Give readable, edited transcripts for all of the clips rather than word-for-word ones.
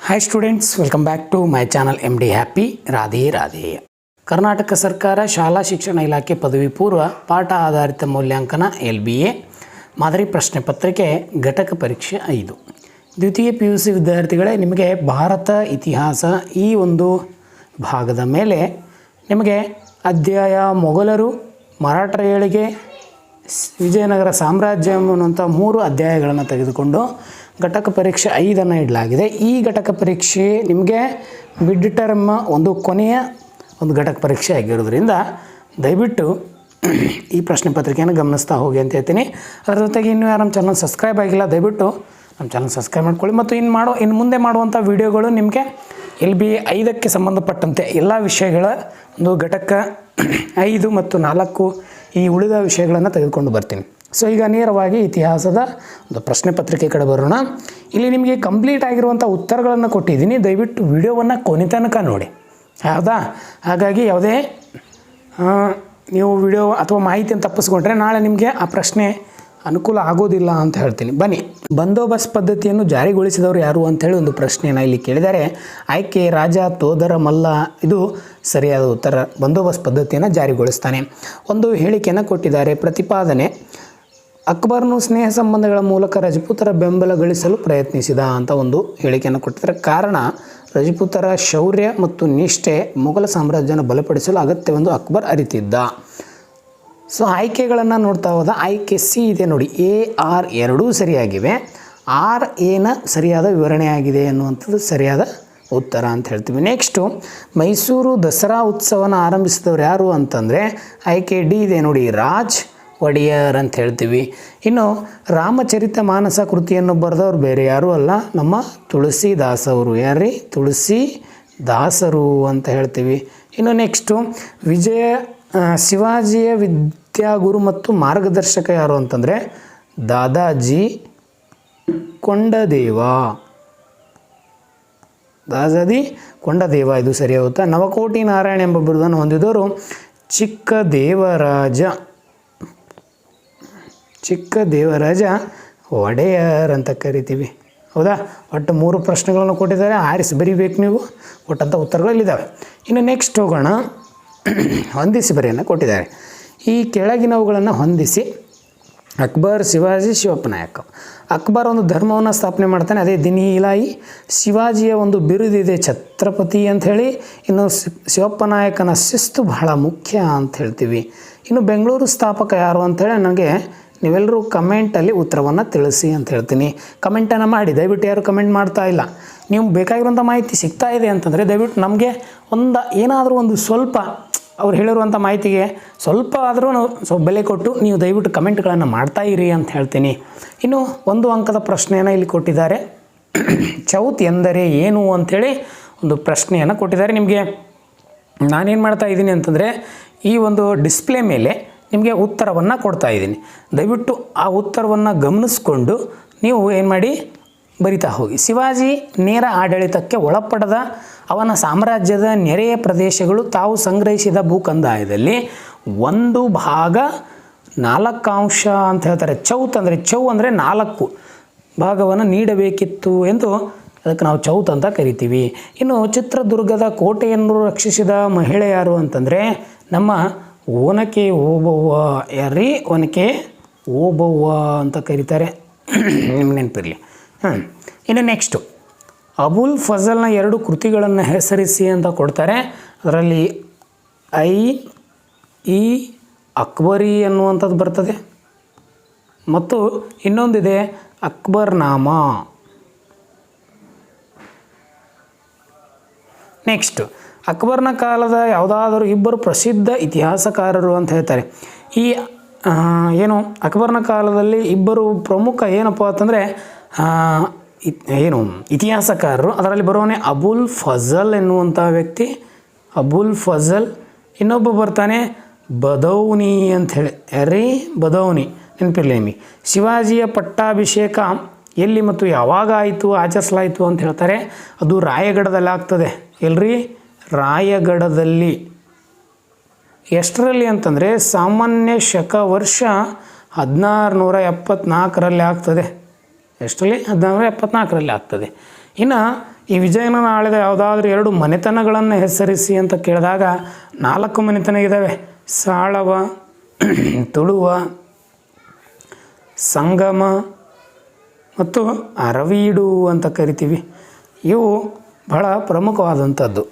Hi students, welcome back to my channel MD happy. Radhe Radhe. Karnataka ಸರ್ಕಾರ ಶಾಲಾ ಶಿಕ್ಷಣ ಇಲಾಖೆ ಪದವಿ ಪೂರ್ವ ಪಾಠ ಆಧಾರಿತ ಮೌಲ್ಯಾಂಕನ LBA ಮಾದರಿ ಪ್ರಶ್ನೆ ಪತ್ರಿಕೆ ಘಟಕ ಪರೀಕ್ಷೆ 5 ದ್ವಿತೀಯ PUC ವಿದ್ಯಾರ್ಥಿಗಳೇ, ನಿಮಗೆ ಭಾರತ ಇತಿಹಾಸ ಈ ಒಂದು ಭಾಗದ ಮೇಲೆ ನಿಮಗೆ ಅಧ್ಯಾಯ ಮೊಘಲರು, ಮರಾಠರ ಏಳಿಗೆ, ವಿಜಯನಗರ ಸಾಮ್ರಾಜ್ಯ ಅನ್ನುವಂಥ 3 ಅಧ್ಯಾಯಗಳನ್ನು ತೆಗೆದುಕೊಂಡು ಘಟಕ ಪರೀಕ್ಷೆ 5 ಇಡಲಾಗಿದೆ. ಈ ಘಟಕ ಪರೀಕ್ಷೆ ನಿಮಗೆ ಮಿಡ್ ಟರ್ಮ್ ಒಂದು ಕೊನೆಯ ಒಂದು ಘಟಕ ಪರೀಕ್ಷೆ ಆಗಿರೋದ್ರಿಂದ ದಯವಿಟ್ಟು ಈ ಪ್ರಶ್ನೆ ಪತ್ರಿಕೆಯನ್ನು ಗಮನಿಸ್ತಾ ಹೋಗಿ ಅಂತ ಹೇಳ್ತೀನಿ. ಅದರ ಜೊತೆಗೆ ಇನ್ನೂ ಯಾರು ನಮ್ಮ ಚಾನಲ್ ಸಬ್ಸ್ಕ್ರೈಬ್ ಆಗಿಲ್ಲ, ದಯವಿಟ್ಟು ನಮ್ಮ ಚಾನಲ್ ಸಬ್ಸ್ಕ್ರೈಬ್ ಮಾಡ್ಕೊಳ್ಳಿ. ಮತ್ತು ಇನ್ನು ಮುಂದೆ ಮಾಡುವಂಥ ವಿಡಿಯೋಗಳು ನಿಮಗೆ LBA 5ಕ್ಕೆ ಸಂಬಂಧಪಟ್ಟಂತೆ ಎಲ್ಲ ವಿಷಯಗಳ ಒಂದು ಘಟಕ 5 ಮತ್ತು 4 ಈ ಉಳಿದ ವಿಷಯಗಳನ್ನು ತೆಗೆದುಕೊಂಡು ಬರ್ತೀನಿ. ಸೊ ಈಗ ನೇರವಾಗಿ ಇತಿಹಾಸದ ಒಂದು ಪ್ರಶ್ನೆ ಪತ್ರಿಕೆ ಕಡೆ ಬರೋಣ. ಇಲ್ಲಿ ನಿಮಗೆ ಕಂಪ್ಲೀಟ್ ಆಗಿರುವಂಥ ಉತ್ತರಗಳನ್ನು ಕೊಟ್ಟಿದ್ದೀನಿ, ದಯವಿಟ್ಟು ವಿಡಿಯೋವನ್ನು ಕೊನೆ ತನಕ ನೋಡಿ. ಹೌದಾ? ಹಾಗಾಗಿ ಯಾವುದೇ ನೀವು ವಿಡಿಯೋ ಅಥವಾ ಮಾಹಿತಿಯನ್ನು ತಪ್ಪಿಸ್ಕೊಂಡ್ರೆ ನಾಳೆ ನಿಮಗೆ ಆ ಪ್ರಶ್ನೆ ಅನುಕೂಲ ಆಗೋದಿಲ್ಲ ಅಂತ ಹೇಳ್ತೀನಿ. ಬನ್ನಿ, ಬಂದೋಬಸ್ತ್ ಪದ್ಧತಿಯನ್ನು ಜಾರಿಗೊಳಿಸಿದವರು ಯಾರು ಅಂಥೇಳಿ ಒಂದು ಪ್ರಶ್ನೆಯನ್ನು ಇಲ್ಲಿ ಕೇಳಿದ್ದಾರೆ. ಆಯ್ಕೆ ರಾಜ ತೋದರ ಮಲ್ಲ, ಇದು ಸರಿಯಾದ ಉತ್ತರ. ಬಂದೋಬಸ್ತ್ ಪದ್ಧತಿಯನ್ನು ಜಾರಿಗೊಳಿಸ್ತಾನೆ. ಒಂದು ಹೇಳಿಕೆಯನ್ನು ಕೊಟ್ಟಿದ್ದಾರೆ. ಪ್ರತಿಪಾದನೆ: ಅಕ್ಬರ್ನು ಸ್ನೇಹ ಸಂಬಂಧಗಳ ಮೂಲಕ ರಜಪೂತರ ಬೆಂಬಲ ಗಳಿಸಲು ಪ್ರಯತ್ನಿಸಿದ ಅಂತ ಒಂದು ಹೇಳಿಕೆಯನ್ನು ಕೊಟ್ಟಿದ್ದಾರೆ. ಕಾರಣ: ರಜಪೂತರ ಶೌರ್ಯ ಮತ್ತು ನಿಷ್ಠೆ ಮೊಘಲ ಸಾಮ್ರಾಜ್ಯವನ್ನು ಬಲಪಡಿಸಲು ಅಗತ್ಯವೆಂದು ಅಕ್ಬರ್ ಅರಿತಿದ್ದ. ಸೊ ಆಯ್ಕೆಗಳನ್ನು ನೋಡ್ತಾ ಹೋದ. ಆಯ್ಕೆ C ಇದೆ ನೋಡಿ, AR ಎರಡೂ ಸರಿಯಾಗಿವೆ. RAನ ಸರಿಯಾದ ವಿವರಣೆ ಆಗಿದೆ ಅನ್ನುವಂಥದ್ದು ಸರಿಯಾದ ಉತ್ತರ ಅಂತ ಹೇಳ್ತೀವಿ. ನೆಕ್ಸ್ಟು, ಮೈಸೂರು ದಸರಾ ಉತ್ಸವನ ಆರಂಭಿಸಿದವರು ಯಾರು ಅಂತಂದರೆ ಆಯ್ಕೆ D ಇದೆ ನೋಡಿ, ರಾಜ್ ಒಡೆಯರ್ ಅಂತ ಹೇಳ್ತೀವಿ. ಇನ್ನು ರಾಮಚರಿತ ಮಾನಸ ಕೃತಿಯನ್ನು ಬರೆದವರು ಬೇರೆ ಯಾರೂ ಅಲ್ಲ, ನಮ್ಮ ತುಳಸಿದಾಸವರು. ಯಾರ್ರೀ? ತುಳಸಿದಾಸರು ಅಂತ ಹೇಳ್ತೀವಿ. ಇನ್ನು ನೆಕ್ಸ್ಟು, ಶಿವಾಜಿಯ ವಿದ್ಯಾಗುರು ಮತ್ತು ಮಾರ್ಗದರ್ಶಕ ಯಾರು ಅಂತಂದರೆ ದಾದಾಜಿ ಕೊಂಡದೇವ. ದಾದಾಜಿ ಕೊಂಡದೇವ, ಇದು ಸರಿಯಾಗುತ್ತಾ. ನವಕೋಟಿ ನಾರಾಯಣ ಎಂಬ ಬಿರುದನ್ನು ಹೊಂದಿದವರು ಚಿಕ್ಕದೇವರಾಜ ಒಡೆಯರ್ ಅಂತ ಕರಿತೀವಿ. ಹೌದಾ? ಒಟ್ಟು 3 ಪ್ರಶ್ನೆಗಳನ್ನು ಕೊಟ್ಟಿದ್ದಾರೆ, ಆರಿಸಿ ಬರೀಬೇಕು ನೀವು. ಕೊಟ್ಟಂಥ ಉತ್ತರಗಳು ಇಲ್ಲಿದ್ದಾವೆ. ಇನ್ನು ನೆಕ್ಸ್ಟ್ ಹೋಗೋಣ. ಹೊಂದಿಸಿ ಬರೆಯನ್ನು ಕೊಟ್ಟಿದ್ದಾರೆ. ಈ ಕೆಳಗಿನವುಗಳನ್ನು ಹೊಂದಿಸಿ. ಅಕ್ಬರ್, ಶಿವಾಜಿ, ಶಿವಪ್ಪ ನಾಯಕ. ಅಕ್ಬರ್ ಒಂದು ಧರ್ಮವನ್ನು ಸ್ಥಾಪನೆ ಮಾಡ್ತಾನೆ, ಅದೇ ದಿನಿ ಇಲಾಯಿ. ಶಿವಾಜಿಯ ಒಂದು ಬಿರುದಿದೆ ಛತ್ರಪತಿ ಅಂಥೇಳಿ. ಇನ್ನು ಶಿವಪ್ಪ ನಾಯಕನ ಶಿಸ್ತು ಬಹಳ ಮುಖ್ಯ ಅಂತ ಹೇಳ್ತೀವಿ. ಇನ್ನು ಬೆಂಗಳೂರು ಸ್ಥಾಪಕ ಯಾರು ಅಂಥೇಳಿ ನನಗೆ ನೀವೆಲ್ಲರೂ ಕಮೆಂಟಲ್ಲಿ ಉತ್ತರವನ್ನು ತಿಳಿಸಿ ಅಂತ ಹೇಳ್ತೀನಿ. ಕಮೆಂಟನ್ನು ಮಾಡಿ, ದಯವಿಟ್ಟು ಯಾರು ಕಮೆಂಟ್ ಮಾಡ್ತಾ ಇಲ್ಲ. ನೀವು ಬೇಕಾಗಿರುವಂಥ ಮಾಹಿತಿ ಸಿಗ್ತಾ ಇದೆ ಅಂತಂದರೆ ದಯವಿಟ್ಟು ನಮಗೆ ಏನಾದರೂ ಒಂದು ಸ್ವಲ್ಪ ಅವ್ರು ಹೇಳಿರುವಂಥ ಮಾಹಿತಿಗೆ ಸ್ವಲ್ಪ ಆದರೂ ಬೆಲೆ ಕೊಟ್ಟು ನೀವು ದಯವಿಟ್ಟು ಕಮೆಂಟ್ಗಳನ್ನು ಮಾಡ್ತಾ ಇರಿ ಅಂತ ಹೇಳ್ತೀನಿ. ಇನ್ನು 1 ಅಂಕದ ಪ್ರಶ್ನೆಯನ್ನು ಇಲ್ಲಿ ಕೊಟ್ಟಿದ್ದಾರೆ. ಚೌತ್ ಎಂದರೆ ಏನು ಅಂಥೇಳಿ ಒಂದು ಪ್ರಶ್ನೆಯನ್ನು ಕೊಟ್ಟಿದ್ದಾರೆ. ನಿಮಗೆ ನಾನೇನು ಮಾಡ್ತಾ ಇದ್ದೀನಿ ಅಂತಂದರೆ ಈ ಒಂದು ಡಿಸ್ಪ್ಲೇ ಮೇಲೆ ನಿಮಗೆ ಉತ್ತರವನ್ನು ಕೊಡ್ತಾ ಇದ್ದೀನಿ. ದಯವಿಟ್ಟು ಆ ಉತ್ತರವನ್ನು ಗಮನಿಸ್ಕೊಂಡು ನೀವು ಏನು ಮಾಡಿ ಬರಿತಾ ಹೋಗಿ. ಶಿವಾಜಿ ನೇರ ಆಡಳಿತಕ್ಕೆ ಒಳಪಡದ ಅವನ ಸಾಮ್ರಾಜ್ಯದ ನೆರೆಯ ಪ್ರದೇಶಗಳು ತಾವು ಸಂಗ್ರಹಿಸಿದ ಭೂಕಂದಾಯದಲ್ಲಿ 1/4 ಅಂತ ಹೇಳ್ತಾರೆ. ಚೌತ್ ಅಂದರೆ ಚೌ ಅಂದರೆ 4 ಭಾಗವನ್ನು ನೀಡಬೇಕಿತ್ತು ಎಂದು ಅದಕ್ಕೆ ನಾವು ಚೌತ್ ಅಂತ ಕರಿತೀವಿ. ಇನ್ನು ಚಿತ್ರದುರ್ಗದ ಕೋಟೆಯನ್ನು ರಕ್ಷಿಸಿದ ಮಹಿಳೆ ಯಾರು ಅಂತಂದರೆ ನಮ್ಮ ಒನಕೆ ಓಬವ್ವ. ಯಾರೀ? ಒನಕೆ ಓಬವ್ವ ಅಂತ ಕರೀತಾರೆ, ನಿಮ್ಗೆ ನೆನಪಿರಲಿ. ಇನ್ನು ನೆಕ್ಸ್ಟು, ಅಬುಲ್ ಫಜಲ್ನ 2 ಕೃತಿಗಳನ್ನು ಹೆಸರಿಸಿ ಅಂತ ಕೊಡ್ತಾರೆ. ಅದರಲ್ಲಿ ಈ ಅಕ್ಬರಿ ಅನ್ನುವಂಥದ್ದು ಬರ್ತದೆ, ಮತ್ತು ಇನ್ನೊಂದಿದೆ ಅಕ್ಬರ್ನಾಮ. ನೆಕ್ಸ್ಟ್, ಅಕ್ಬರ್ನ ಕಾಲದ ಯಾವುದಾದರೂ 2 ಪ್ರಸಿದ್ಧ ಇತಿಹಾಸಕಾರರು ಅಂತ ಹೇಳ್ತಾರೆ. ಈ ಅಕ್ಬರ್ನ ಕಾಲದಲ್ಲಿ 2 ಪ್ರಮುಖ ಏನಪ್ಪ ಅಂತಂದರೆ ಇತಿಹಾಸಕಾರರು. ಅದರಲ್ಲಿ ಬರೋನೇ ಅಬುಲ್ ಫಜಲ್ ಎನ್ನುವಂಥ ವ್ಯಕ್ತಿ, ಅಬುಲ್ ಫಜಲ್. ಇನ್ನೊಬ್ಬ ಬರ್ತಾನೆ ಬದೌನಿ ಅಂಥೇಳಿ. ಯಾರೀ? ಬದೌನಿ, ನೆನಪಿರಲಿ ನಿಮಗೆ. ಶಿವಾಜಿಯ ಪಟ್ಟಾಭಿಷೇಕ ಎಲ್ಲಿ ಮತ್ತು ಯಾವಾಗ ಆಚರಿಸಲಾಯಿತು ಅಂತ ಹೇಳ್ತಾರೆ. ಅದು ರಾಯಗಢದಲ್ಲಿ ಆಗ್ತದೆ. ಎಲ್ರಿ? ರಾಯಗಢದಲ್ಲಿ. ಎಷ್ಟರಲ್ಲಿ ಅಂತಂದರೆ ಸಾಮಾನ್ಯ ಶಕ ವರ್ಷ 1674 ಆಗ್ತದೆ. ಎಷ್ಟರಲ್ಲಿ? 1674 ಆಗ್ತದೆ. ಇನ್ನು ಈ ವಿಜಯನ ಆಳಿದ ಯಾವುದಾದ್ರೂ 2 ಮನೆತನಗಳನ್ನು ಹೆಸರಿಸಿ ಅಂತ ಕೇಳಿದಾಗ 4 ಮನೆತನ ಇದ್ದಾವೆ. ಸಾಳವ, ತುಳುವ, ಸಂಗಮ ಮತ್ತು ಅರವೀಡು ಅಂತ ಕರಿತೀವಿ. ಇವು ಬಹಳ ಪ್ರಮುಖವಾದಂಥದ್ದು.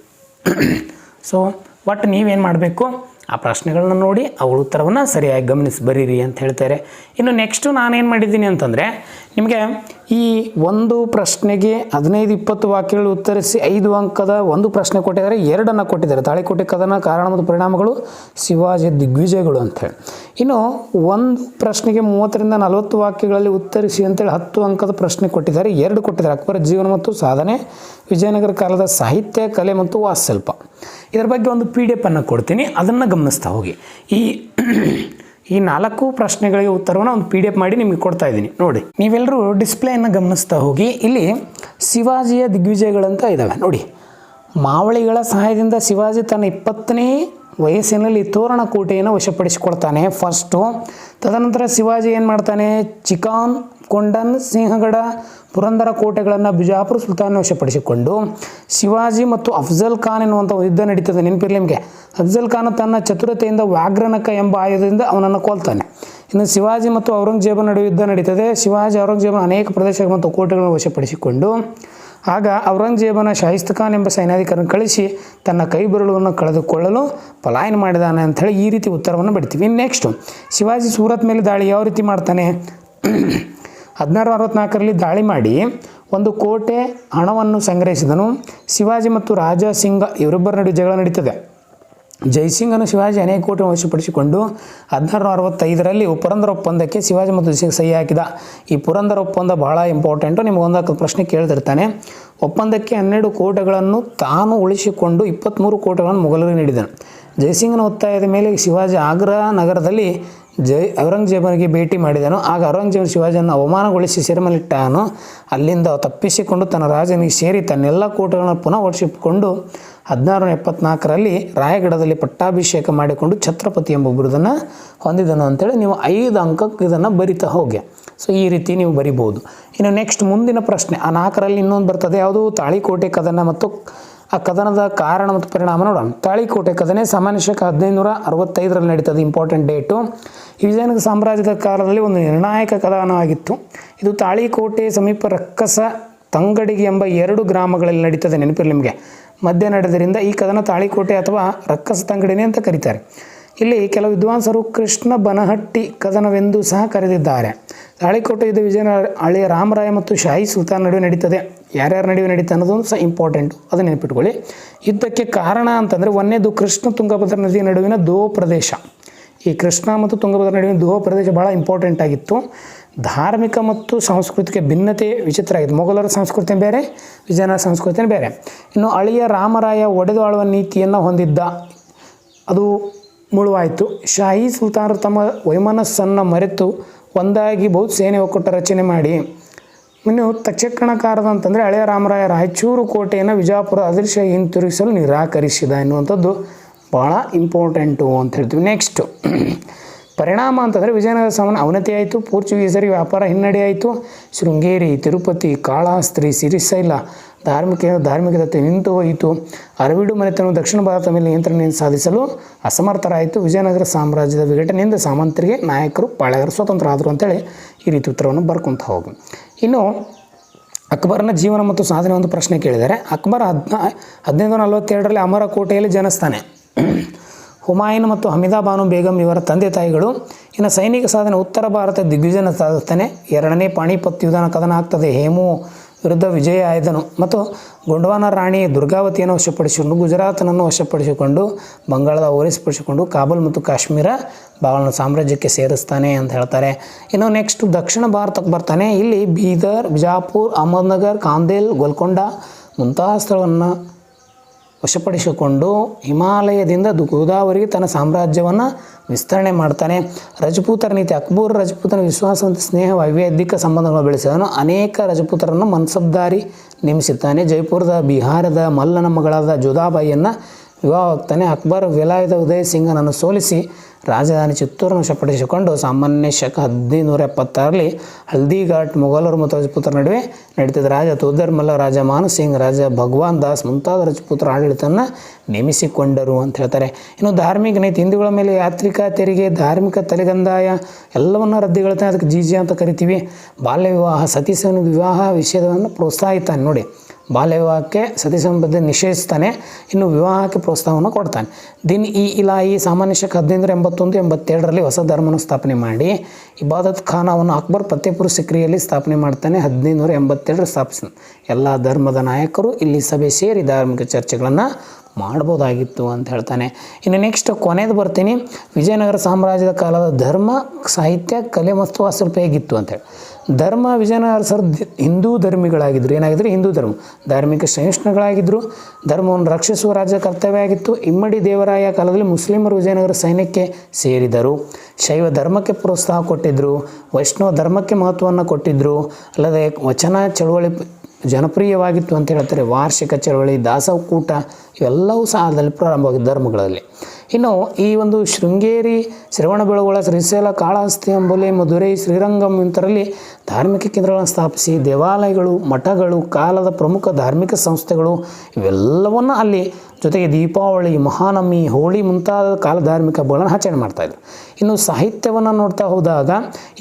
ಸೊ ಒಟ್ಟು ನೀವೇನು ಮಾಡಬೇಕು, ಆ ಪ್ರಶ್ನೆಗಳನ್ನ ನೋಡಿ ಅವಳ ಉತ್ತರವನ್ನು ಸರಿಯಾಗಿ ಗಮನಿಸಿ ಬರೀರಿ ಅಂತ ಹೇಳ್ತಾರೆ. ಇನ್ನು ನೆಕ್ಸ್ಟು ನಾನೇನು ಮಾಡಿದ್ದೀನಿ ಅಂತಂದರೆ, ನಿಮಗೆ ಈ ಒಂದು ಪ್ರಶ್ನೆಗೆ 15-20 ವಾಕ್ಯಗಳು ಉತ್ತರಿಸಿ 5 ಅಂಕದ ಒಂದು ಪ್ರಶ್ನೆ ಕೊಟ್ಟಿದ್ದಾರೆ, 2 ಕೊಟ್ಟಿದ್ದಾರೆ. ತಾಳಿಕೋಟೆ ಕದನ, ಕಾರಣ ಮತ್ತು ಪರಿಣಾಮಗಳು, ಶಿವಾಜಿ ದಿಗ್ವಿಜಯಗಳು ಅಂಥೇಳಿ. ಇನ್ನು ಒಂದು ಪ್ರಶ್ನೆಗೆ 30-40 ವಾಕ್ಯಗಳಲ್ಲಿ ಉತ್ತರಿಸಿ ಅಂತೇಳಿ 10 ಅಂಕದ ಪ್ರಶ್ನೆ ಕೊಟ್ಟಿದ್ದಾರೆ, 2 ಕೊಟ್ಟಿದ್ದಾರೆ. ಅಕ್ಬರ ಜೀವನ ಮತ್ತು ಸಾಧನೆ, ವಿಜಯನಗರ ಕಾಲದ ಸಾಹಿತ್ಯ, ಕಲೆ ಮತ್ತು ವಾಸ್ತುಶಿಲ್ಪ. ಇದರ ಬಗ್ಗೆ ಒಂದು PDF ಅನ್ನು ಕೊಡ್ತೀನಿ, ಅದನ್ನು ಗಮನಿಸ್ತಾ ಹೋಗಿ. ಈ 4 ಪ್ರಶ್ನೆಗಳಿಗೆ ಉತ್ತರವನ್ನು ಒಂದು PDF ಮಾಡಿ ನಿಮಗೆ ಕೊಡ್ತಾ ಇದ್ದೀನಿ ನೋಡಿ. ನೀವೆಲ್ಲರೂ ಡಿಸ್ಪ್ಲೇಯನ್ನು ಗಮನಿಸ್ತಾ ಹೋಗಿ. ಇಲ್ಲಿ ಶಿವಾಜಿಯ ದಿಗ್ವಿಜಯಗಳಂತ ಇದ್ದಾವೆ ನೋಡಿ. ಮಾವಳಿಗಳ ಸಹಾಯದಿಂದ ಶಿವಾಜಿ ತನ್ನ 20ನೇ ವಯಸ್ಸಿನಲ್ಲಿ ತೋರಣ ಕೋಟೆಯನ್ನು ವಶಪಡಿಸಿಕೊಳ್ತಾನೆ ಫಸ್ಟು. ತದನಂತರ ಶಿವಾಜಿ ಏನು ಮಾಡ್ತಾನೆ, ಚಿಕಾನ್, ಕೊಂಡನ್, ಸಿಂಹಗಡ, ಪುರಂದರ ಕೋಟೆಗಳನ್ನು ಬಿಜಾಪುರ ಸುಲ್ತಾನ ವಶಪಡಿಸಿಕೊಂಡು ಶಿವಾಜಿ ಮತ್ತು ಅಫ್ಜಲ್ ಖಾನ್ ಎನ್ನುವಂಥ ಯುದ್ಧ ನಡೀತದೆ. ನೆನಪಿರಲಿ ನಿಮಗೆ. ಅಫ್ಜಲ್ ಖಾನ್ ತನ್ನ ಚತುರತೆಯಿಂದ ವ್ಯಾಘ್ರನಕ ಎಂಬ ಆಯುಧದಿಂದ ಅವನನ್ನು ಕೊಲ್ತಾನೆ. ಇನ್ನು ಶಿವಾಜಿ ಮತ್ತು ಔರಂಗಜೇಬನ ನಡುವೆ ಯುದ್ಧ ನಡೀತದೆ. ಶಿವಾಜಿ ಔರಂಗಜೇಬನ ಅನೇಕ ಪ್ರದೇಶಗಳು ಮತ್ತು ಕೋಟೆಗಳನ್ನು ವಶಪಡಿಸಿಕೊಂಡು ಆಗ ಔರಂಗಜೇಬನ ಶಾಹಿಸ್ತ ಖಾನ್ ಎಂಬ ಸೈನ್ಯಾಧಿಕಾರಿಯನ್ನು ಕಳಿಸಿ ತನ್ನ ಕೈ ಬೆರಳುಗಳನ್ನು ಕಳೆದುಕೊಳ್ಳಲು ಪಲಾಯನ ಮಾಡಿದಾನೆ ಅಂಥೇಳಿ ಈ ರೀತಿ ಉತ್ತರವನ್ನು ಬಿಡ್ತೀವಿ. ನೆಕ್ಸ್ಟು ಶಿವಾಜಿ ಸೂರತ್ ಮೇಲೆ ದಾಳಿ ಯಾವ ರೀತಿ ಮಾಡ್ತಾನೆ, 1664ರಲ್ಲಿ ದಾಳಿ ಮಾಡಿ ಒಂದು ಕೋಟೆ ಹಣವನ್ನು ಸಂಗ್ರಹಿಸಿದನು. ಶಿವಾಜಿ ಮತ್ತು ರಾಜ ಸಿಂಗ ಇವರಿಬ್ಬರ ನಡುವೆ ಜಗಳ ನಡೀತದೆ. ಜೈಸಿಂಗನು ಶಿವಾಜಿ ಅನೇಕ ಕೋಟೆ ವಶಪಡಿಸಿಕೊಂಡು 1665ರಲ್ಲಿ ಪುರಂದರ ಒಪ್ಪಂದಕ್ಕೆ ಶಿವಾಜಿ ಮತ್ತು ಜೈಸಿಂಗ್ ಸಹಿ ಹಾಕಿದ. ಈ ಪುರಂದರ ಒಪ್ಪಂದ ಬಹಳ ಇಂಪಾರ್ಟೆಂಟು, ನಿಮಗೊಂದು ಪ್ರಶ್ನೆ ಕೇಳ್ತಿರ್ತಾನೆ. ಒಪ್ಪಂದಕ್ಕೆ 12 ಕೋಟೆಗಳನ್ನು ತಾನು ಉಳಿಸಿಕೊಂಡು 23 ಕೋಟೆಗಳನ್ನು ಮೊಘಲರಿಗೆ ನೀಡಿದನು. ಜೈಸಿಂಗನ ಒತ್ತಾಯದ ಮೇಲೆ ಶಿವಾಜಿ ಆಗ್ರಾ ನಗರದಲ್ಲಿ ಔರಂಗಜೇಬನಿಗೆ ಭೇಟಿ ಮಾಡಿದನು. ಆಗ ಔರಂಗಜೇಬ ಶಿವಾಜಿಯನ್ನು ಅವಮಾನಗೊಳಿಸಿ ಸೆರೆಮನೆಯಿಟ್ಟನು. ಅಲ್ಲಿಂದ ತಪ್ಪಿಸಿಕೊಂಡು ತನ್ನ ರಾಜನಿಗೆ ಸೇರಿ ತನ್ನೆಲ್ಲ ಕೋಟೆಗಳನ್ನು ಪುನಃ ಓಡಿಸಿಕೊಂಡು 1674ರಲ್ಲಿ ರಾಯಗಢದಲ್ಲಿ ಪಟ್ಟಾಭಿಷೇಕ ಮಾಡಿಕೊಂಡು ಛತ್ರಪತಿ ಎಂಬ ಬಿರುದನ್ನು ಹೊಂದಿದನು ಅಂತೇಳಿ ನೀವು 5 ಅಂಕಕ್ಕೆ ಇದನ್ನು ಬರಿತಾ ಹೋಗಿ. ಸೊ ಈ ರೀತಿ ನೀವು ಬರಿಬೋದು. ಇನ್ನು ನೆಕ್ಸ್ಟ್ ಮುಂದಿನ ಪ್ರಶ್ನೆ, ಆ 4ರಲ್ಲಿ ಇನ್ನೊಂದು ಬರ್ತದೆ, ಯಾವುದು ತಾಳಿಕೋಟೆ ಕದನ ಮತ್ತು ಆ ಕದನದ ಕಾರಣ ಮತ್ತು ಪರಿಣಾಮ ನೋಡೋಣ. ತಾಳಿಕೋಟೆ ಕದನ ಸಾಮಾನ್ಯ ಶಕ 1565ರಲ್ಲಿ ನಡೀತದೆ, ಇಂಪಾರ್ಟೆಂಟ್ ಡೇಟು. ಈ ವಿಜಯನಗರ ಸಾಮ್ರಾಜ್ಯದ ಕಾಲದಲ್ಲಿ ಒಂದು ನಿರ್ಣಾಯಕ ಕದನವಾಗಿತ್ತು. ಇದು ತಾಳಿಕೋಟೆ ಸಮೀಪ ರಕ್ಕಸ ತಂಗಡಿಗೆ ಎಂಬ 2 ಗ್ರಾಮಗಳಲ್ಲಿ ನಡೀತದೆ, ನೆನಪಿರಲಿ ನಿಮಗೆ. ಮಧ್ಯ ನಡೆದರಿಂದ ಈ ಕದನ ತಾಳಿಕೋಟೆ ಅಥವಾ ರಕ್ಕಸ ತಂಗಡಿನೇ ಅಂತ ಕರೀತಾರೆ. ಇಲ್ಲಿ ಕೆಲವು ವಿದ್ವಾಂಸರು ಕೃಷ್ಣ ಬನಹಟ್ಟಿ ಕದನವೆಂದು ಸಹ ಕರೆದಿದ್ದಾರೆ. ತಾಳಿಕೋಟೆ ಯುದ್ಧ ವಿಜಯನ ಹಳೆಯ ರಾಮರಾಯ ಮತ್ತು ಶಾಹಿ ಸುಲ್ತಾನ್ ನಡುವೆ ನಡೀತದೆ. ಯಾರ್ಯಾರ ನಡುವೆ ನಡೀತಾ ಅನ್ನೋದೊಂದು ಸಹ ಇಂಪಾರ್ಟೆಂಟು, ಅದನ್ನು ನೆನಪಿಟ್ಕೊಳ್ಳಿ. ಯುದ್ಧಕ್ಕೆ ಕಾರಣ ಅಂತಂದರೆ ಒಂದನೇದು ಕೃಷ್ಣ ತುಂಗಭದ್ರಾ ನದಿಯ ನಡುವಿನ ದೋಹ ಪ್ರದೇಶ. ಈ ಕೃಷ್ಣ ಮತ್ತು ತುಂಗಭದ್ರಾ ನಡುವಿನ ದೋಹ ಪ್ರದೇಶ ಭಾಳ ಇಂಪಾರ್ಟೆಂಟ್ ಆಗಿತ್ತು. ಧಾರ್ಮಿಕ ಮತ್ತು ಸಾಂಸ್ಕೃತಿಕ ಭಿನ್ನತೆ ವಿಚಿತ್ರ ಆಗಿತ್ತು. ಮೊಘಲರ ಸಂಸ್ಕೃತಿ ಬೇರೆ, ವಿಜಯನಗರ ಸಂಸ್ಕೃತಿ ಬೇರೆ. ಇನ್ನು ಹಳೆಯ ರಾಮರಾಯ ಒಡೆದು ಆಳುವ ನೀತಿಯನ್ನು ಹೊಂದಿದ್ದ, ಅದು ಮುಳುವಾಯಿತು. ಶಾಹಿ ಸುಲ್ತಾನರು ತಮ್ಮ ವೈಮನಸ್ಸನ್ನು ಮರೆತು ಒಂದಾಗಿ ಬೌದ್ಧ ಸೇನೆ ಒಕ್ಕೂಟ ರಚನೆ ಮಾಡಿ, ಇನ್ನು ತಕ್ಷಕಣಕಾರದ ಅಂತಂದರೆ ಹಳೆಯ ರಾಮರಾಯ ರಾಯಚೂರು ಕೋಟೆಯನ್ನು ವಿಜಾಪುರ ಅದೃಶ್ಯ ಹಿಂತಿರುಗಿಸಲು ನಿರಾಕರಿಸಿದ ಎನ್ನುವಂಥದ್ದು ಭಾಳ ಇಂಪಾರ್ಟೆಂಟು ಅಂತ ಹೇಳ್ತೀವಿ. ನೆಕ್ಸ್ಟು ಪರಿಣಾಮ ಅಂತಂದರೆ ವಿಜಯನಗರ ಸಾಮಾನ್ಯ ಅವನತಿ ಆಯಿತು. ಪೋರ್ಚುಗೀಸರಿಗೆ ವ್ಯಾಪಾರ ಹಿನ್ನಡೆ ಆಯಿತು. ಶೃಂಗೇರಿ, ತಿರುಪತಿ, ಕಾಳಹಸ್ತ್ರಿ, ಸಿರಿಸೈಲ ಧಾರ್ಮಿಕತೆ ನಿಂತು ಹೋಯಿತು. ಅರವೀಡು ಮನೆತನವು ದಕ್ಷಿಣ ಭಾರತದ ಮೇಲೆ ನಿಯಂತ್ರಣ ಸಾಧಿಸಲು ಅಸಮರ್ಥರಾಯಿತು. ವಿಜಯನಗರ ಸಾಮ್ರಾಜ್ಯದ ವಿಘಟನೆಯಿಂದ ಸಾಮಂತರಿಗೆ ನಾಯಕರು ಪಾಳೆಗಾರರು ಸ್ವತಂತ್ರ ಆದರು ಅಂತೇಳಿ ಈ ರೀತಿ ಉತ್ತರವನ್ನು ಬರ್ಕೊತ ಹೋಗಿ. ಇನ್ನು ಅಕ್ಬರನ ಜೀವನ ಮತ್ತು ಸಾಧನೆ ಒಂದು ಪ್ರಶ್ನೆ ಕೇಳಿದ್ದಾರೆ. ಅಕ್ಬರ್ 1542ರಲ್ಲಿ ಅಮರ ಕೋಟೆಯಲ್ಲಿ ಜನಿಸ್ತಾನೆ. ಹುಮಾಯೂನ್ ಮತ್ತು ಹಮೀದಾ ಬಾನು ಬೇಗಂ ಇವರ ತಂದೆ ತಾಯಿಗಳು. ಇನ್ನು ಸೈನಿಕ ಸಾಧನೆ ಉತ್ತರ ಭಾರತ ದಿಗ್ವಿಜಯ ಸಾಧಿಸ್ತಾನೆ. 2ನೇ ಪಾಣಿಪತ್ ಯುದ್ಧನ ಕದನ ಆಗ್ತದೆ. ಹೇಮು ವಿರುದ್ಧ ವಿಜಯ ಆಯ್ದನು ಮತ್ತು ಗೊಂಡವಾನ ರಾಣಿ ದುರ್ಗಾವತಿಯನ್ನು ವಶಪಡಿಸಿಕೊಂಡು ಗುಜರಾತನನ್ನು ವಶಪಡಿಸಿಕೊಂಡು ಬಂಗಾಳದ ಓರಿಸಿಪಡಿಸಿಕೊಂಡು ಕಾಬೂಲ್ ಮತ್ತು ಕಾಶ್ಮೀರ ಭಾಗಗಳನ್ನು ಸಾಮ್ರಾಜ್ಯಕ್ಕೆ ಸೇರಿಸ್ತಾನೆ ಅಂತ ಹೇಳ್ತಾರೆ. ಇನ್ನು ನೆಕ್ಸ್ಟ್ ದಕ್ಷಿಣ ಭಾರತಕ್ಕೆ ಬರ್ತಾನೆ. ಇಲ್ಲಿ ಬೀದರ್, ಬಿಜಾಪುರ್, ಅಹಮದ್ನಗರ್, ಕಾಂದೇಲ್, ಗೋಲ್ಕೊಂಡ ಮುಂತಾದ ಸ್ಥಳವನ್ನು ವಶಪಡಿಸಿಕೊಂಡು ಹಿಮಾಲಯದಿಂದ ಗೋದಾವರಿಗೆ ತನ್ನ ಸಾಮ್ರಾಜ್ಯವನ್ನು ವಿಸ್ತರಣೆ ಮಾಡ್ತಾನೆ. ರಜಪೂತರ ನೀತಿ, ಅಕ್ಬರ್ ರಜಪೂತನ ವಿಶ್ವಾಸ ಮತ್ತು ಸ್ನೇಹ ವೈವಿಧ್ಯಕ ಸಂಬಂಧಗಳನ್ನು ಬೆಳೆಸಿದನು. ಅನೇಕ ರಜಪೂತರನ್ನು ಮನ್ಸಬ್ದಾರಿ ನೇಮಿಸುತ್ತಾನೆ. ಜೈಪುರದ ಬಿಹಾರದ ಮಲ್ಲನ ಮಗಳಾದ ಜೋಧಾಬಾಯಿಯನ್ನು ವಿವಾಹವಾಗ್ತಾನೆ. ಅಕ್ಬರ್ ವಿಲಾಯದ ಉದಯ್ ಸಿಂಗನನ್ನು ಸೋಲಿಸಿ ರಾಜಧಾನಿ ಚಿತ್ತೂರನ್ನು ವಶಪಡಿಸಿಕೊಂಡು ಸಾಮಾನ್ಯ ಶಕ 1576ರಲ್ಲಿ ಹಲ್ದಿಘಾಟ್ ಮೊಘಲರು ಮತ್ತು ರಜಪೂತರ ನಡುವೆ ನಡೀತಿದ್ದ ರಾಜ ತೋದರ್ಮಲ್ಲ, ರಾಜ ಮಾನಸಿಂಗ್, ರಾಜ ಭಗವಾನ್ ದಾಸ್ ಮುಂತಾದ ರಜಪೂತರ ಆಡಳಿತವನ್ನು ನೇಮಿಸಿಕೊಂಡರು ಅಂತ ಹೇಳ್ತಾರೆ. ಇನ್ನು ಧಾರ್ಮಿಕ ನೀತಿ, ಹಿಂದೂಗಳ ಮೇಲೆ ಯಾತ್ರಿಕ ತೆರಿಗೆ, ಧಾರ್ಮಿಕ ತಲೆಗಂದಾಯ ಎಲ್ಲವನ್ನ ರದ್ದುಗೊಳ್ತಾನೆ, ಅದಕ್ಕೆ ಜೀಜೆ ಅಂತ ಕರಿತೀವಿ. ಬಾಲ್ಯ ವಿವಾಹ, ಸತಿ ವಿವಾಹ ವಿಷಯವನ್ನು ಪ್ರೋತ್ಸಾಹಿತಾನೆ. ನೋಡಿ, ಬಾಲ್ಯ ವಿವಾಹಕ್ಕೆ ಸತಿ ಸಂಬಂಧ ನಿಷೇಧಿಸ್ತಾನೆ, ಇನ್ನು ವಿವಾಹಕ್ಕೆ ಪ್ರೋತ್ಸಾಹವನ್ನು ಕೊಡ್ತಾನೆ. ದಿನ್ ಇ ಇಲಾಹಿ ಸಾಮಾನ್ಯ ಶಕ 1581-82ರಲ್ಲಿ ಹೊಸ ಧರ್ಮವನ್ನು ಸ್ಥಾಪನೆ ಮಾಡಿ ಇಬಾದತ್ ಖಾನವನ್ನು ಅಕ್ಬರ್ ಫತೇಪುರ್ ಸಿಕ್ರಿಯಲ್ಲಿ ಸ್ಥಾಪನೆ ಮಾಡ್ತಾನೆ. 1582 ಸ್ಥಾಪಿಸಿದ. ಎಲ್ಲ ಧರ್ಮದ ನಾಯಕರು ಇಲ್ಲಿ ಸಭೆ ಸೇರಿ ಧಾರ್ಮಿಕ ಚರ್ಚೆಗಳನ್ನು ಮಾಡ್ಬೋದಾಗಿತ್ತು ಅಂತ ಹೇಳ್ತಾನೆ. ಇನ್ನು ನೆಕ್ಸ್ಟ್ ಕೊನೆಯದು ಬರ್ತೀನಿ. ವಿಜಯನಗರ ಸಾಮ್ರಾಜ್ಯದ ಕಾಲದ ಧರ್ಮ, ಸಾಹಿತ್ಯ, ಕಲೆ ಮತ್ತು ವಾಸ್ತುಶಿಲ್ಪ ಹೇಗಿತ್ತು ಅಂತೇಳಿ. ಧರ್ಮ, ವಿಜಯನಗರ ಸರ್ ಹಿಂದೂ ಧರ್ಮಿಗಳಾಗಿದ್ದರು. ಏನಾಗಿದ್ದರು? ಹಿಂದೂ ಧರ್ಮ, ಧಾರ್ಮಿಕ ಸಹಿಷ್ಣುಗಳಾಗಿದ್ದರು. ಧರ್ಮವನ್ನು ರಕ್ಷಿಸುವ ರಾಜ್ಯ ಕರ್ತವ್ಯ ಆಗಿತ್ತು. ಇಮ್ಮಡಿ ದೇವರಾಯ ಕಾಲದಲ್ಲಿ ಮುಸ್ಲಿಮರು ವಿಜಯನಗರ ಸೈನ್ಯಕ್ಕೆ ಸೇರಿದರು. ಶೈವ ಧರ್ಮಕ್ಕೆ ಪ್ರೋತ್ಸಾಹ ಕೊಟ್ಟಿದ್ದರು. ವೈಷ್ಣವ ಧರ್ಮಕ್ಕೆ ಮಹತ್ವವನ್ನು ಕೊಟ್ಟಿದ್ದರು. ಅಲ್ಲದೆ ವಚನ ಚಳುವಳಿ ಜನಪ್ರಿಯವಾಗಿತ್ತು ಅಂತ ಹೇಳ್ತಾರೆ. ವಾರ್ಷಿಕ ಚಳವಳಿ, ದಾಸಕೂಟ ಇವೆಲ್ಲವೂ ಸಹ ಅದರಲ್ಲಿ ಪ್ರಾರಂಭವಾಗಿದ್ದ ಧರ್ಮಗಳಲ್ಲಿ. ಇನ್ನು ಈ ಒಂದು ಶೃಂಗೇರಿ, ಶ್ರವಣಬೆಳಗೊಳ, ಶ್ರೀಶೈಲ, ಕಾಳಹಸ್ತಿ, ಅಂಬೋಲಿ, ಮಧುರೈ, ಶ್ರೀರಂಗಂ ಇಂಥರಲ್ಲಿ ಧಾರ್ಮಿಕ ಕೇಂದ್ರಗಳನ್ನು ಸ್ಥಾಪಿಸಿ ದೇವಾಲಯಗಳು, ಮಠಗಳು, ಕಾಲದ ಪ್ರಮುಖ ಧಾರ್ಮಿಕ ಸಂಸ್ಥೆಗಳು ಇವೆಲ್ಲವನ್ನು ಅಲ್ಲಿ, ಜೊತೆಗೆ ದೀಪಾವಳಿ, ಮಹಾನವಮಿ, ಹೋಳಿ ಮುಂತಾದ ಕಾಲ ಧಾರ್ಮಿಕ ಹಬ್ಬಗಳನ್ನು ಆಚರಣೆ ಮಾಡ್ತಾಯಿದ್ರು. ಇನ್ನು ಸಾಹಿತ್ಯವನ್ನು ನೋಡ್ತಾ ಹೋದಾಗ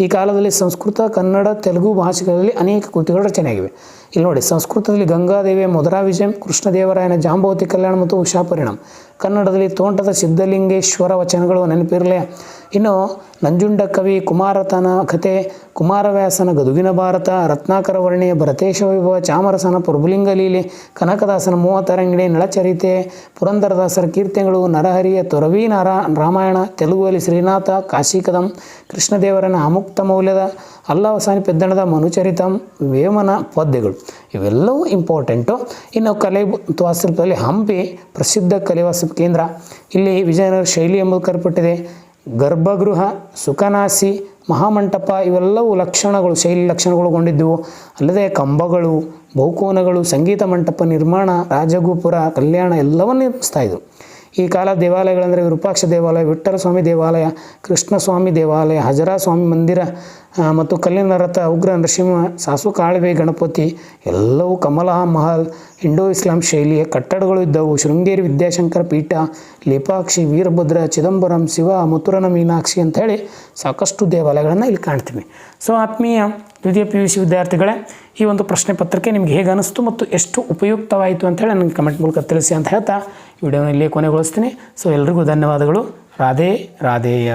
ಈ ಕಾಲದಲ್ಲಿ ಸಂಸ್ಕೃತ, ಕನ್ನಡ, ತೆಲುಗು ಭಾಷೆಗಳಲ್ಲಿ ಅನೇಕ ಕೃತಿಗಳು ರಚನೆಯಾಗಿವೆ. ಇಲ್ಲಿ ನೋಡಿ, ಸಂಸ್ಕೃತದಲ್ಲಿ ಗಂಗಾದೇವಿಯ ಮಧುರಾ ವಿಜಯಂ, ಕೃಷ್ಣದೇವರಾಯನ ಜಾಂಬವತಿ ಕಲ್ಯಾಣ ಮತ್ತು ಉಷಾ ಪರಿಣಾಮ. ಕನ್ನಡದಲ್ಲಿ ತೋಂಟದ ಸಿದ್ಧಲಿಂಗೇಶ್ವರ ವಚನಗಳು ನೆನಪಿರಲಿ. ಇನ್ನು ನಂಜುಂಡ ಕವಿ ಕುಮಾರತನ ಕಥೆ, ಕುಮಾರವ್ಯಾಸನ ಗದುಗಿನ ಭಾರತ, ರತ್ನಾಕರ ವರ್ಣಿಯ ಭರತೇಶ ವೈಭವ, ಚಾಮರಸನ ಪ್ರಭುಲಿಂಗ ಲೀಲೆ, ಕನಕದಾಸನ ಮೂವತ್ತರಂಗಿಣಿ, ನಳಚರಿತೆ, ಪುರಂದರದಾಸರ ಕೀರ್ತನೆಗಳು, ನರಹರಿಯ ತೊರವಿ ರಾಮಾಯಣ, ತೆಲುಗುವಲ್ಲಿ ಶ್ರೀನಾಥ, ಕಾಶಿಕದಂ, ಕೃಷ್ಣದೇವರನ ಆಮುಕ್ತ ಮೌಲ್ಯದ, ಅಲ್ಲವಸಾನಿ ಪೆದ್ದಣದ ಮನುಚರಿತಂ, ವೇಮನ ಪದ್ಯಗಳು ಇವೆಲ್ಲವೂ ಇಂಪಾರ್ಟೆಂಟು. ಇನ್ನು ಕಲೆ ಮತ್ತು ವಾಸ್ತುಶಿಲ್ಪದಲ್ಲಿ ಹಂಪಿ ಪ್ರಸಿದ್ಧ ಕಲೆ ವಾಸ್ತುಶಿಲ್ಪ ಕೇಂದ್ರ. ಇಲ್ಲಿ ವಿಜಯನಗರ ಶೈಲಿ ಎಂಬುದು ಕರೆಪಟ್ಟಿದೆ. ಗರ್ಭಗೃಹ, ಸುಖನಾಸಿ, ಮಹಾಮಂಟಪ ಇವೆಲ್ಲವೂ ಲಕ್ಷಣಗಳು, ಶೈಲಿ ಲಕ್ಷಣಗೊಳಗೊಂಡಿದ್ದವು. ಅಲ್ಲದೆ ಕಂಬಗಳು, ಬಹುಕೋನಗಳು, ಸಂಗೀತ ಮಂಟಪ ನಿರ್ಮಾಣ, ರಾಜಗೋಪುರ, ಕಲ್ಯಾಣ ಎಲ್ಲವನ್ನೂ ನಿರ್ಮಿಸ್ತಾ ಇದ್ದರು. ಈ ಕಾಲ ದೇವಾಲಯಗಳೆಂದರೆ ವಿರೂಪಾಕ್ಷ ದೇವಾಲಯ, ವಿಠ್ಠಲ ಸ್ವಾಮಿ ದೇವಾಲಯ, ಕೃಷ್ಣಸ್ವಾಮಿ ದೇವಾಲಯ, ಹಜರಾ ಸ್ವಾಮಿ ಮಂದಿರ ಮತ್ತು ಕಲ್ಲಿನ ರಥ, ಉಗ್ರ ನರಸಿಂಹ, ಸಾಸು ಕಾಳುವೆ ಗಣಪತಿ ಎಲ್ಲವೂ ಕಮಲ ಮಹಲ್, ಇಂಡೋ ಇಸ್ಲಾಂ ಶೈಲಿಯ ಕಟ್ಟಡಗಳು ಇದ್ದವು. ಶೃಂಗೇರಿ ವಿದ್ಯಾಶಂಕರ ಪೀಠ, ಲೇಪಾಕ್ಷಿ, ವೀರಭದ್ರ, ಚಿದಂಬರಂ, ಶಿವ, ಮಥುರನ ಮೀನಾಕ್ಷಿ ಅಂಥೇಳಿ ಸಾಕಷ್ಟು ದೇವಾಲಯಗಳನ್ನು ಇಲ್ಲಿ ಕಾಣ್ತೀವಿ. ಸೊ ಆತ್ಮೀಯ ದ್ವಿತೀಯ PUC ವಿದ್ಯಾರ್ಥಿಗಳೇ, ಈ ಒಂದು ಪ್ರಶ್ನೆ ಪತ್ರಿಕೆ ನಿಮ್ಗೆ ಹೇಗೆ ಅನಿಸ್ತು ಮತ್ತು ಎಷ್ಟು ಉಪಯುಕ್ತವಾಯಿತು ಅಂಥೇಳಿ ನನಗೆ ಕಮೆಂಟ್ ಮೂಲಕ ತಿಳಿಸಿ ಅಂತ ಹೇಳ್ತಾ ವಿಡಿಯೋನ ಇಲ್ಲೇ ಕೊನೆಗೊಳಿಸ್ತೀನಿ. ಸೊ ಎಲ್ರಿಗೂ ಧನ್ಯವಾದಗಳು. ರಾಧೇ ರಾಧೇಯ.